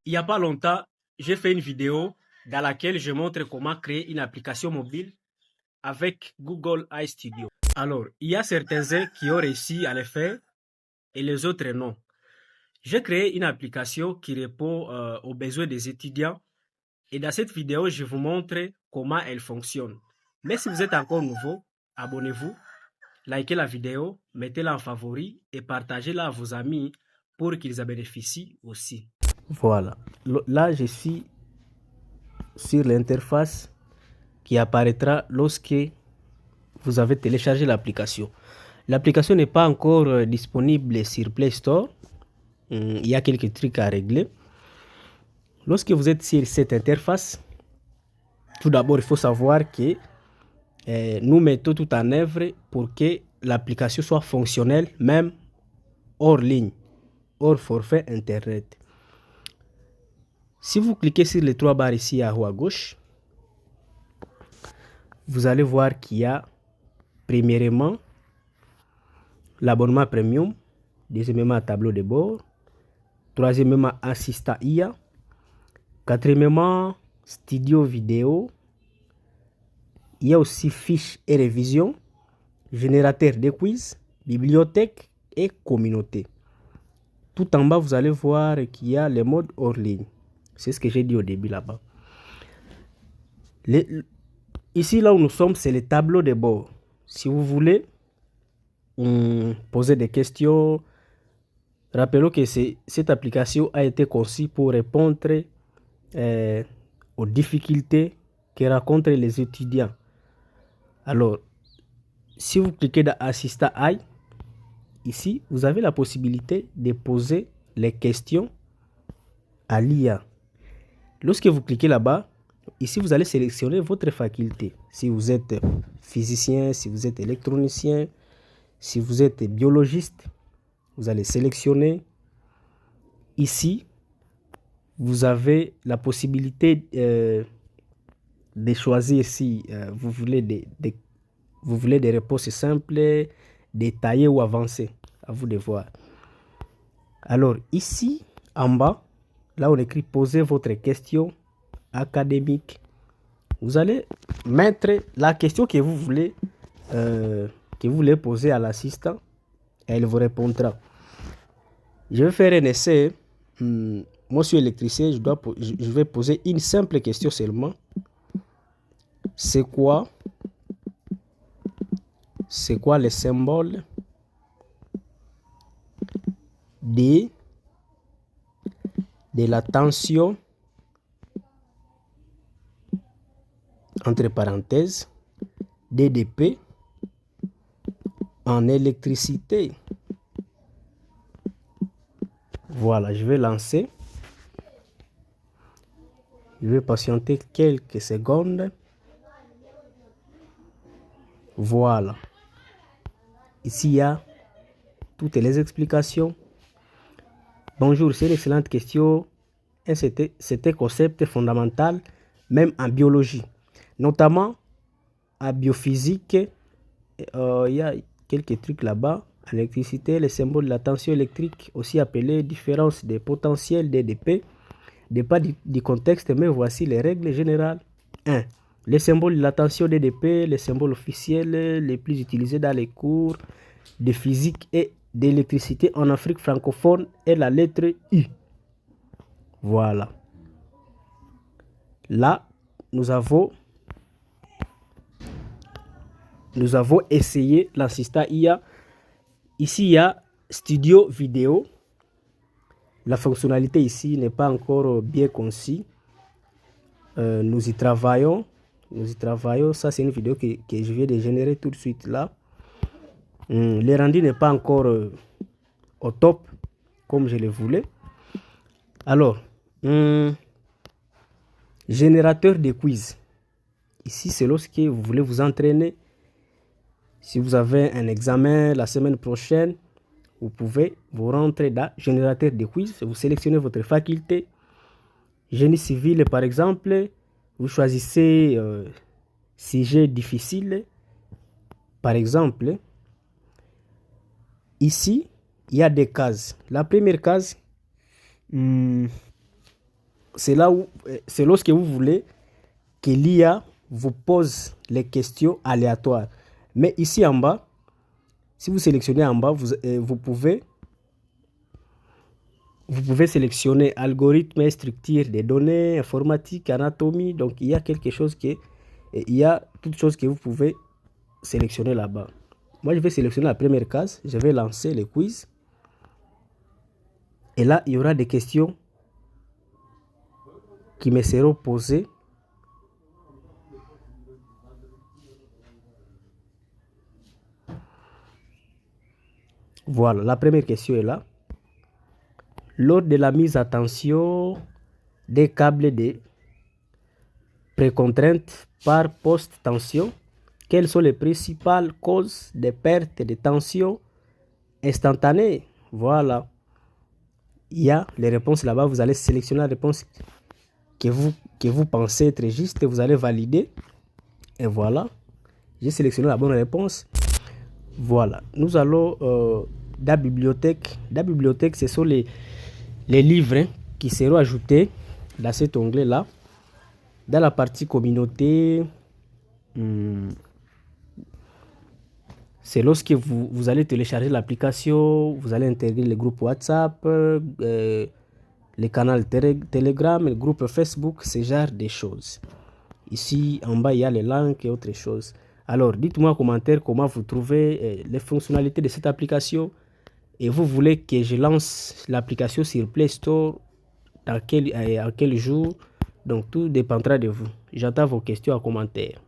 Il n'y a pas longtemps, j'ai fait une vidéo dans laquelle je montre comment créer une application mobile avec Google iStudio. Alors, il y a certains qui ont réussi à le faire et les autres non. J'ai créé une application qui répond aux besoins des étudiants et dans cette vidéo, je vous montre comment elle fonctionne. Mais si vous êtes encore nouveau, abonnez-vous, likez la vidéo, mettez-la en favori et partagez-la à vos amis pour qu'ils en bénéficient aussi. Voilà. Là, je suis sur l'interface qui apparaîtra lorsque vous avez téléchargé l'application. L'application n'est pas encore disponible sur Play Store. Il y a quelques trucs à régler. Lorsque vous êtes sur cette interface, tout d'abord, il faut savoir que nous mettons tout en œuvre pour que l'application soit fonctionnelle, même hors ligne, hors forfait Internet. Si vous cliquez sur les trois barres ici en haut à gauche, vous allez voir qu'il y a premièrement l'abonnement premium, deuxièmement tableau de bord, troisièmement assistant IA, quatrièmement studio vidéo, il y a aussi fiches et révision, générateur de quiz, bibliothèque et communauté. Tout en bas, vous allez voir qu'il y a le mode hors ligne. C'est ce que j'ai dit au début là-bas. Ici, là où nous sommes, c'est le tableau de bord. Si vous voulez poser des questions, rappelons que cette application a été conçue pour répondre aux difficultés que rencontrent les étudiants. Alors, si vous cliquez dans Assistant AI, ici, vous avez la possibilité de poser les questions à l'IA. Lorsque vous cliquez là-bas, ici, vous allez sélectionner votre faculté. Si vous êtes physicien, si vous êtes électronicien, si vous êtes biologiste, vous allez sélectionner. Ici, vous avez la possibilité de choisir si vous voulez des réponses simples, détaillées ou avancées. À vous de voir. Alors ici, en bas, là on écrit poser votre question académique. Vous allez mettre la question que vous voulez poser à l'assistant et elle vous répondra. Je vais faire un essai. Moi, je suis électricien, je vais poser une simple question seulement. C'est quoi le symbole de la tension entre parenthèses DDP en électricité? Voilà, je vais lancer. Je vais patienter quelques secondes. Voilà. Ici, il y a toutes les explications. Bonjour, c'est une excellente question. Et c'est un concept fondamental, même en biologie. Notamment en biophysique, il y a quelques trucs là-bas. L'électricité, les symboles de la tension électrique, aussi appelé différence des potentiels DDP, dépend du contexte, mais voici les règles générales. 1. Les symboles de la tension DDP, les symboles officiels les plus utilisés dans les cours de physique et d'électricité en Afrique francophone est la lettre U. Voilà. Là, nous avons essayé l'assistant IA. Ici, il y a studio vidéo. La fonctionnalité ici n'est pas encore bien conçue. Nous y travaillons. Ça, c'est une vidéo que je viens de générer tout de suite là. Le rendu n'est pas encore au top comme je le voulais. Alors, générateur de quiz. Ici, c'est lorsque vous voulez vous entraîner. Si vous avez un examen la semaine prochaine, vous pouvez vous rentrer dans générateur de quiz. Vous sélectionnez votre faculté. Génie civil, par exemple. Vous choisissez sujet difficile. Par exemple, ici, il y a des cases. La première case, c'est là où c'est lorsque vous voulez que l'IA vous pose les questions aléatoires. Mais ici en bas, si vous sélectionnez en bas, vous pouvez sélectionner algorithme et structure des données, informatique, anatomie. Donc, il y a quelque chose il y a toutes choses que vous pouvez sélectionner là-bas. Moi, je vais sélectionner la première case. Je vais lancer le quiz. Et là, il y aura des questions qui me seront posées. Voilà, la première question est là. Lors de la mise à tension des câbles de précontrainte par post-tension, quelles sont les principales causes de perte de tension instantanée? Voilà. Il y a les réponses là-bas. Vous allez sélectionner la réponse que vous pensez être juste. Vous allez valider. Et voilà. J'ai sélectionné la bonne réponse. Voilà. Nous allons dans la bibliothèque. Dans la bibliothèque, ce sont les livres qui seront ajoutés dans cet onglet-là. Dans la partie communauté, c'est lorsque vous allez télécharger l'application, vous allez intégrer le groupe WhatsApp, les canaux Telegram, le groupe Facebook, ce genre de choses. Ici, en bas, il y a les langues et autres choses. Alors, dites-moi en commentaire comment vous trouvez les fonctionnalités de cette application et vous voulez que je lance l'application sur Play Store à quel jour. Donc, tout dépendra de vous. J'attends vos questions en commentaire.